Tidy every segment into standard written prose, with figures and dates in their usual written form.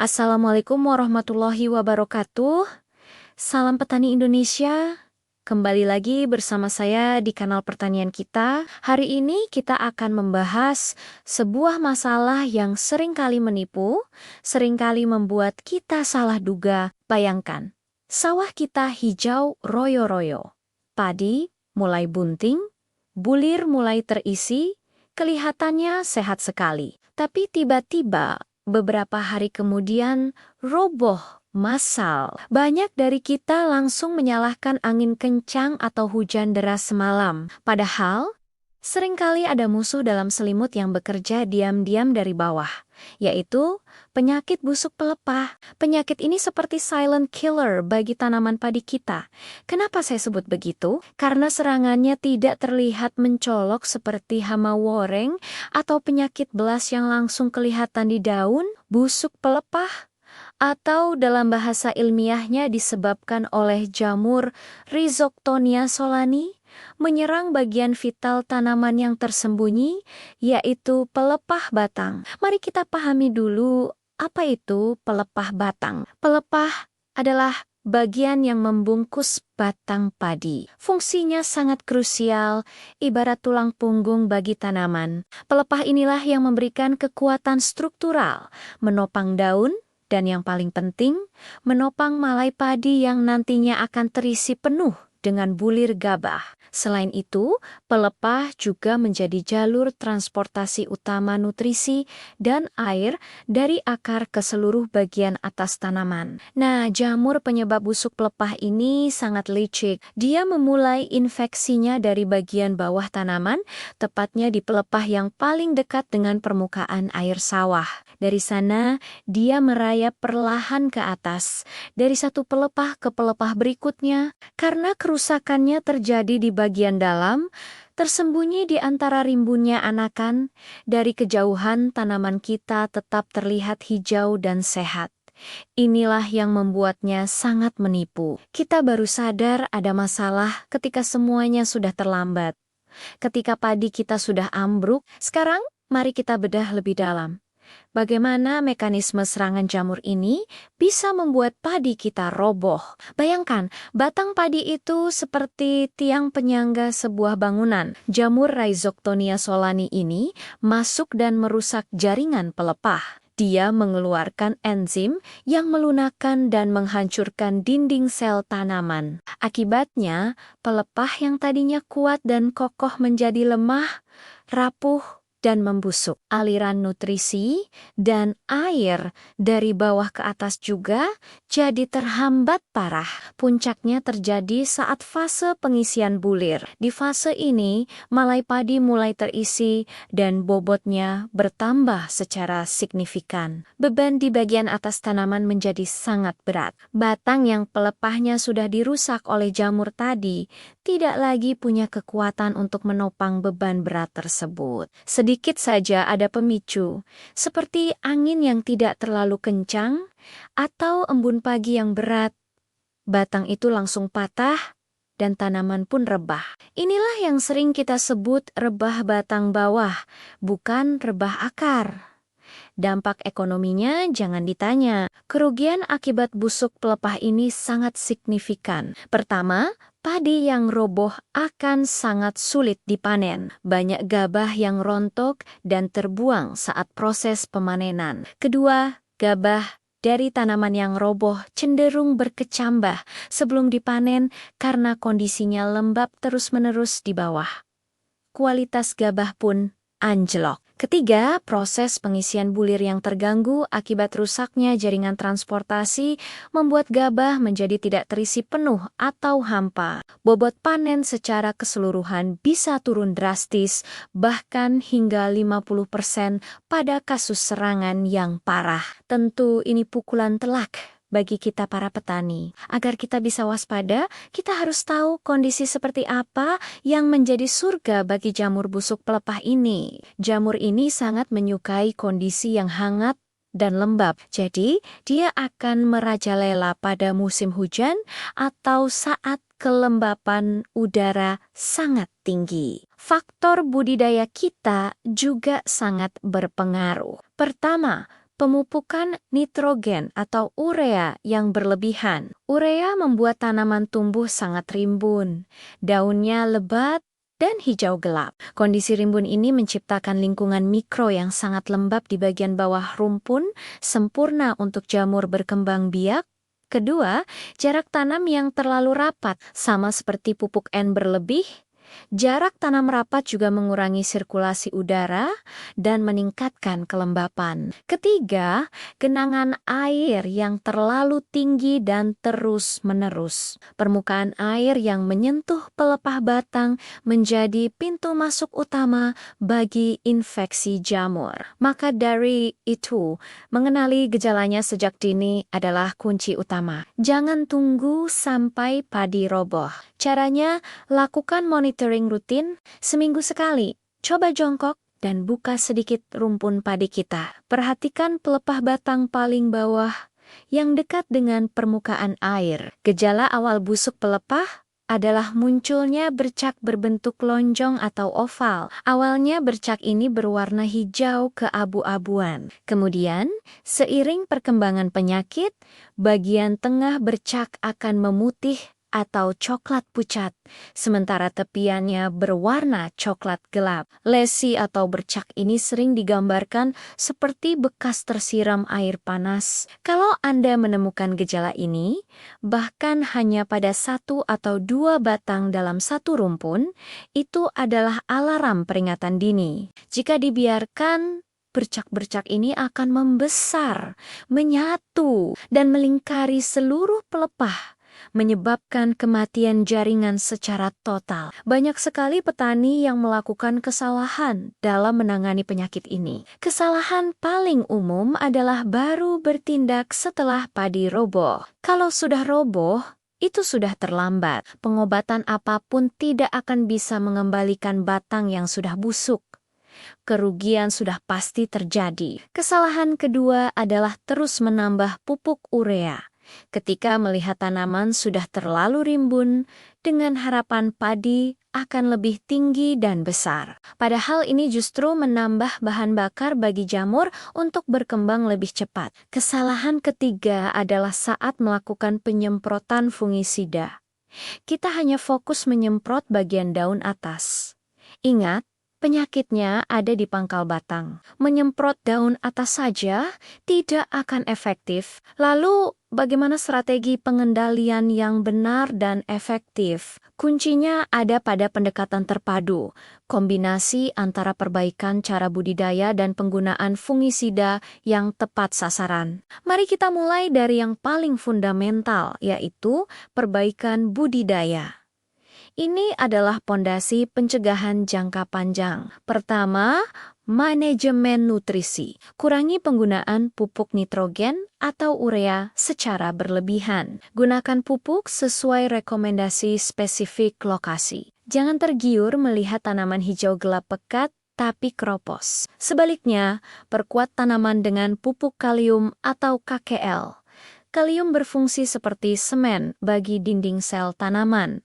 Assalamualaikum warahmatullahi wabarakatuh. Salam petani Indonesia. Kembali lagi bersama saya di kanal pertanian kita. Hari ini kita akan membahas sebuah masalah yang seringkali menipu, seringkali membuat kita salah duga. Bayangkan, sawah kita hijau royo-royo. Padi mulai bunting, bulir mulai terisi, kelihatannya sehat sekali. Tapi tiba-tiba beberapa hari kemudian roboh massal. Banyak dari kita langsung menyalahkan angin kencang atau hujan deras semalam. Padahal, seringkali ada musuh dalam selimut yang bekerja diam-diam dari bawah, yaitu penyakit busuk pelepah. Penyakit ini seperti silent killer bagi tanaman padi kita. Kenapa saya sebut begitu? Karena serangannya tidak terlihat mencolok seperti hama woreng atau penyakit belas yang langsung kelihatan di daun. Busuk pelepah atau dalam bahasa ilmiahnya disebabkan oleh jamur Rhizoctonia solani, menyerang bagian vital tanaman yang tersembunyi, yaitu pelepah batang. Mari kita pahami dulu apa itu pelepah batang. Pelepah adalah bagian yang membungkus batang padi. Fungsinya sangat krusial, ibarat tulang punggung bagi tanaman. Pelepah inilah yang memberikan kekuatan struktural, menopang daun, dan yang paling penting, menopang malai padi yang nantinya akan terisi penuh dengan bulir gabah. Selain itu, pelepah juga menjadi jalur transportasi utama nutrisi dan air dari akar ke seluruh bagian atas tanaman. Nah, jamur penyebab busuk pelepah ini sangat licik. Dia memulai infeksinya dari bagian bawah tanaman, tepatnya di pelepah yang paling dekat dengan permukaan air sawah. Dari sana, dia merayap perlahan ke atas, dari satu pelepah ke pelepah berikutnya. Karena kerusakannya terjadi di bagian dalam, tersembunyi di antara rimbunnya anakan, dari kejauhan tanaman kita tetap terlihat hijau dan sehat. Inilah yang membuatnya sangat menipu. Kita baru sadar ada masalah ketika semuanya sudah terlambat. Ketika padi kita sudah ambruk, sekarang mari kita bedah lebih dalam. Bagaimana mekanisme serangan jamur ini bisa membuat padi kita roboh? Bayangkan, batang padi itu seperti tiang penyangga sebuah bangunan. Jamur Rhizoctonia solani ini masuk dan merusak jaringan pelepah. Dia mengeluarkan enzim yang melunakkan dan menghancurkan dinding sel tanaman. Akibatnya, pelepah yang tadinya kuat dan kokoh menjadi lemah, rapuh, dan membusuk. Aliran nutrisi dan air dari bawah ke atas juga jadi terhambat parah. Puncaknya terjadi saat fase pengisian bulir. Di fase ini, malai padi mulai terisi dan bobotnya bertambah secara signifikan. Beban di bagian atas tanaman menjadi sangat berat. Batang yang pelepahnya sudah dirusak oleh jamur tadi tidak lagi punya kekuatan untuk menopang beban berat tersebut. Sedikit saja ada pemicu, seperti angin yang tidak terlalu kencang atau embun pagi yang berat. Batang itu langsung patah dan tanaman pun rebah. Inilah yang sering kita sebut rebah batang bawah, bukan rebah akar. Dampak ekonominya jangan ditanya. Kerugian akibat busuk pelepah ini sangat signifikan. Pertama, padi yang roboh akan sangat sulit dipanen. Banyak gabah yang rontok dan terbuang saat proses pemanenan. Kedua, gabah dari tanaman yang roboh cenderung berkecambah sebelum dipanen karena kondisinya lembab terus-menerus di bawah. Kualitas gabah pun anjlok. Ketiga, proses pengisian bulir yang terganggu akibat rusaknya jaringan transportasi membuat gabah menjadi tidak terisi penuh atau hampa. Bobot panen secara keseluruhan bisa turun drastis, bahkan hingga 50% pada kasus serangan yang parah. Tentu ini pukulan telak bagi kita para petani. Agar kita bisa waspada, kita harus tahu kondisi seperti apa yang menjadi surga bagi jamur busuk pelepah ini. Jamur ini sangat menyukai kondisi yang hangat dan lembab. Jadi, dia akan merajalela pada musim hujan atau saat kelembapan udara sangat tinggi. Faktor budidaya kita juga sangat berpengaruh. Pertama, Pemupukan nitrogen atau urea yang berlebihan. Urea membuat tanaman tumbuh sangat rimbun. Daunnya lebat dan hijau gelap. Kondisi rimbun ini menciptakan lingkungan mikro yang sangat lembab di bagian bawah rumpun, sempurna untuk jamur berkembang biak. Kedua, jarak tanam yang terlalu rapat, sama seperti pupuk N berlebih. Jarak tanam rapat juga mengurangi sirkulasi udara dan meningkatkan kelembapan. Ketiga, genangan air yang terlalu tinggi dan terus-menerus. Permukaan air yang menyentuh pelepah batang menjadi pintu masuk utama bagi infeksi jamur. Maka dari itu, mengenali gejalanya sejak dini adalah kunci utama. Jangan tunggu sampai padi roboh. Caranya, lakukan monitoring rutin seminggu sekali. Coba jongkok dan buka sedikit rumpun padi kita. Perhatikan pelepah batang paling bawah yang dekat dengan permukaan air. Gejala awal busuk pelepah adalah munculnya bercak berbentuk lonjong atau oval. Awalnya bercak ini berwarna hijau keabu-abuan. Kemudian, seiring perkembangan penyakit, bagian tengah bercak akan memutih atau coklat pucat, sementara tepiannya berwarna coklat gelap. Lesi atau bercak ini sering digambarkan seperti bekas tersiram air panas. Kalau Anda menemukan gejala ini, bahkan hanya pada 1 atau 2 batang dalam satu rumpun, itu adalah alarm peringatan dini. Jika dibiarkan, bercak-bercak ini akan membesar, menyatu, dan melingkari seluruh pelepah, menyebabkan kematian jaringan secara total. Banyak sekali petani yang melakukan kesalahan dalam menangani penyakit ini. Kesalahan paling umum adalah baru bertindak setelah padi roboh. Kalau sudah roboh, itu sudah terlambat. Pengobatan apapun tidak akan bisa mengembalikan batang yang sudah busuk. Kerugian sudah pasti terjadi. Kesalahan kedua adalah terus menambah pupuk urea ketika melihat tanaman sudah terlalu rimbun dengan harapan padi akan lebih tinggi dan besar. Padahal ini justru menambah bahan bakar bagi jamur untuk berkembang lebih cepat. Kesalahan ketiga adalah saat melakukan penyemprotan fungisida. Kita hanya fokus menyemprot bagian daun atas. Ingat, penyakitnya ada di pangkal batang. Menyemprot daun atas saja tidak akan efektif. Lalu, bagaimana strategi pengendalian yang benar dan efektif? Kuncinya ada pada pendekatan terpadu, kombinasi antara perbaikan cara budidaya dan penggunaan fungisida yang tepat sasaran. Mari kita mulai dari yang paling fundamental, yaitu perbaikan budidaya. Ini adalah pondasi pencegahan jangka panjang. Pertama, manajemen nutrisi. Kurangi penggunaan pupuk nitrogen atau urea secara berlebihan. Gunakan pupuk sesuai rekomendasi spesifik lokasi. Jangan tergiur melihat tanaman hijau gelap pekat tapi kropos. Sebaliknya, perkuat tanaman dengan pupuk kalium atau KKL. Kalium berfungsi seperti semen bagi dinding sel tanaman,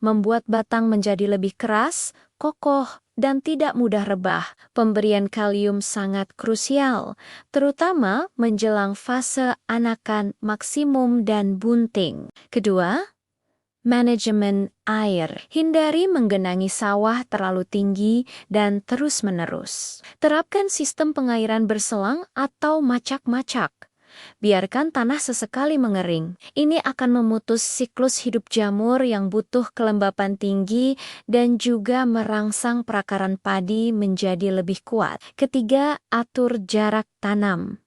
membuat batang menjadi lebih keras, kokoh, dan tidak mudah rebah. Pemberian kalium sangat krusial, terutama menjelang fase anakan maksimum dan bunting. Kedua, manajemen air. Hindari menggenangi sawah terlalu tinggi dan terus-menerus. Terapkan sistem pengairan berselang atau macak-macak. Biarkan tanah sesekali mengering. Ini akan memutus siklus hidup jamur yang butuh kelembapan tinggi dan juga merangsang perakaran padi menjadi lebih kuat. Ketiga, atur jarak tanam.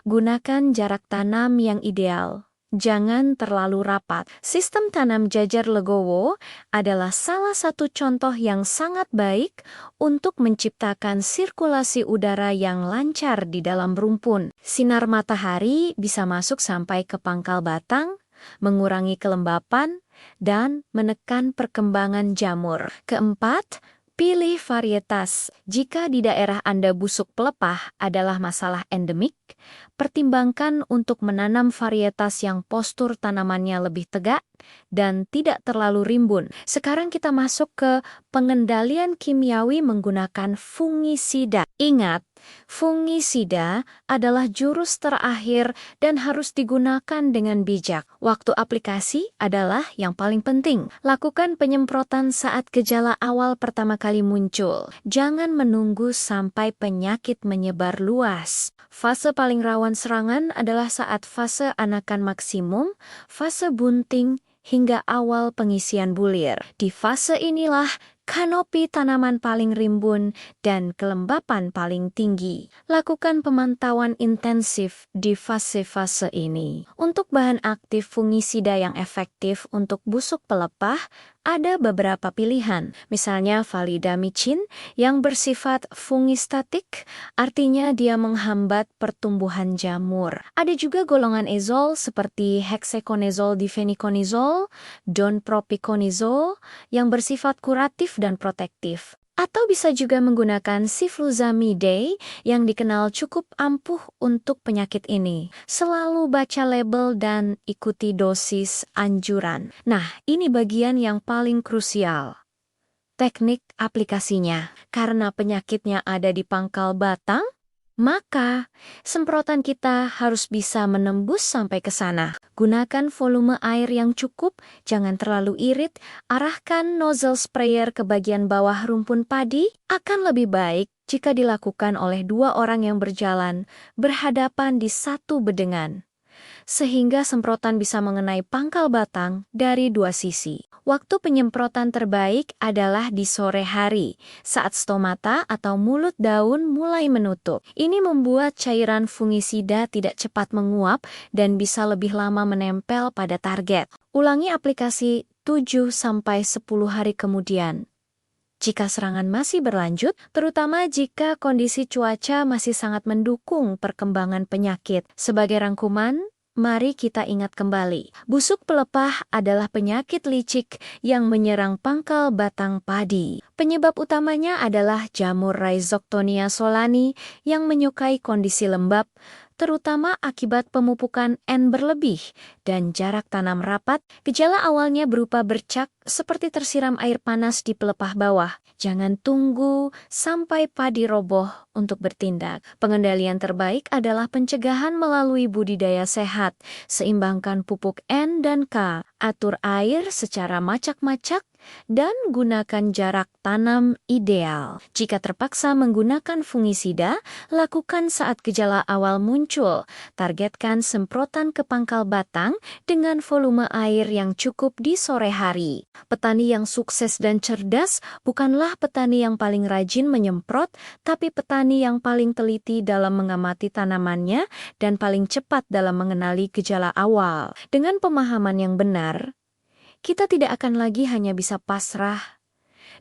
Gunakan jarak tanam yang ideal. Jangan terlalu rapat. Sistem tanam jajar legowo adalah salah satu contoh yang sangat baik untuk menciptakan sirkulasi udara yang lancar di dalam rumpun. Sinar matahari bisa masuk sampai ke pangkal batang, mengurangi kelembapan, dan menekan perkembangan jamur. Keempat, pilih varietas. Jika di daerah Anda busuk pelepah adalah masalah endemik, pertimbangkan untuk menanam varietas yang postur tanamannya lebih tegak dan tidak terlalu rimbun. Sekarang kita masuk ke pengendalian kimiawi menggunakan fungisida. Ingat, fungisida adalah jurus terakhir dan harus digunakan dengan bijak. Waktu aplikasi adalah yang paling penting. Lakukan penyemprotan saat gejala awal pertama kali muncul. Jangan menunggu sampai penyakit menyebar luas. Fase paling rawan serangan adalah saat fase anakan maksimum, fase bunting, hingga awal pengisian bulir. Di fase inilah kanopi tanaman paling rimbun dan kelembapan paling tinggi. Lakukan pemantauan intensif di fase-fase ini. Untuk bahan aktif fungisida yang efektif untuk busuk pelepah, ada beberapa pilihan. Misalnya validamicin yang bersifat fungistatik, artinya dia menghambat pertumbuhan jamur. Ada juga golongan azol seperti hexaconazole difenoconazole, donpropiconazole yang bersifat kuratif dan protektif. Atau bisa juga menggunakan sifluzamide yang dikenal cukup ampuh untuk penyakit ini. Selalu baca label dan ikuti dosis anjuran. Nah, ini bagian yang paling krusial. Teknik aplikasinya. Karena penyakitnya ada di pangkal batang, maka semprotan kita harus bisa menembus sampai ke sana. Gunakan volume air yang cukup, jangan terlalu irit. Arahkan nozzle sprayer ke bagian bawah rumpun padi. Akan lebih baik jika dilakukan oleh 2 orang yang berjalan berhadapan di satu bedengan, sehingga semprotan bisa mengenai pangkal batang dari 2 sisi. Waktu penyemprotan terbaik adalah di sore hari, saat stomata atau mulut daun mulai menutup. Ini membuat cairan fungisida tidak cepat menguap dan bisa lebih lama menempel pada target. Ulangi aplikasi 7-10 hari kemudian. Jika serangan masih berlanjut, terutama jika kondisi cuaca masih sangat mendukung perkembangan penyakit. Sebagai rangkuman, mari kita ingat kembali, busuk pelepah adalah penyakit licik yang menyerang pangkal batang padi. Penyebab utamanya adalah jamur Rhizoctonia solani yang menyukai kondisi lembab, terutama akibat pemupukan N berlebih dan jarak tanam rapat. Gejala awalnya berupa bercak seperti tersiram air panas di pelepah bawah. Jangan tunggu sampai padi roboh untuk bertindak. Pengendalian terbaik adalah pencegahan melalui budidaya sehat. Seimbangkan pupuk N dan K, atur air secara macak-macak, dan gunakan jarak tanam ideal. Jika terpaksa menggunakan fungisida, lakukan saat gejala awal muncul. Targetkan semprotan ke pangkal batang dengan volume air yang cukup di sore hari. Petani yang sukses dan cerdas bukanlah petani yang paling rajin menyemprot, tapi petani yang paling teliti dalam mengamati tanamannya dan paling cepat dalam mengenali gejala awal. Dengan pemahaman yang benar, kita tidak akan lagi hanya bisa pasrah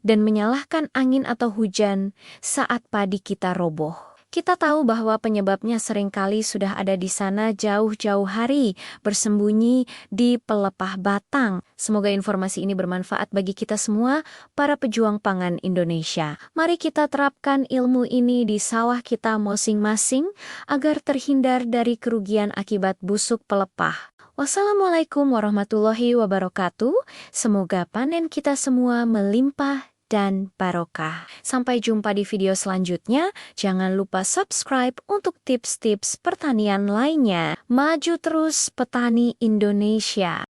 dan menyalahkan angin atau hujan saat padi kita roboh. Kita tahu bahwa penyebabnya seringkali sudah ada di sana jauh-jauh hari, bersembunyi di pelepah batang. Semoga informasi ini bermanfaat bagi kita semua, para pejuang pangan Indonesia. Mari kita terapkan ilmu ini di sawah kita masing-masing agar terhindar dari kerugian akibat busuk pelepah. Wassalamualaikum warahmatullahi wabarakatuh. Semoga panen kita semua melimpah dan barokah. Sampai jumpa di video selanjutnya. Jangan lupa subscribe untuk tips-tips pertanian lainnya. Maju terus petani Indonesia.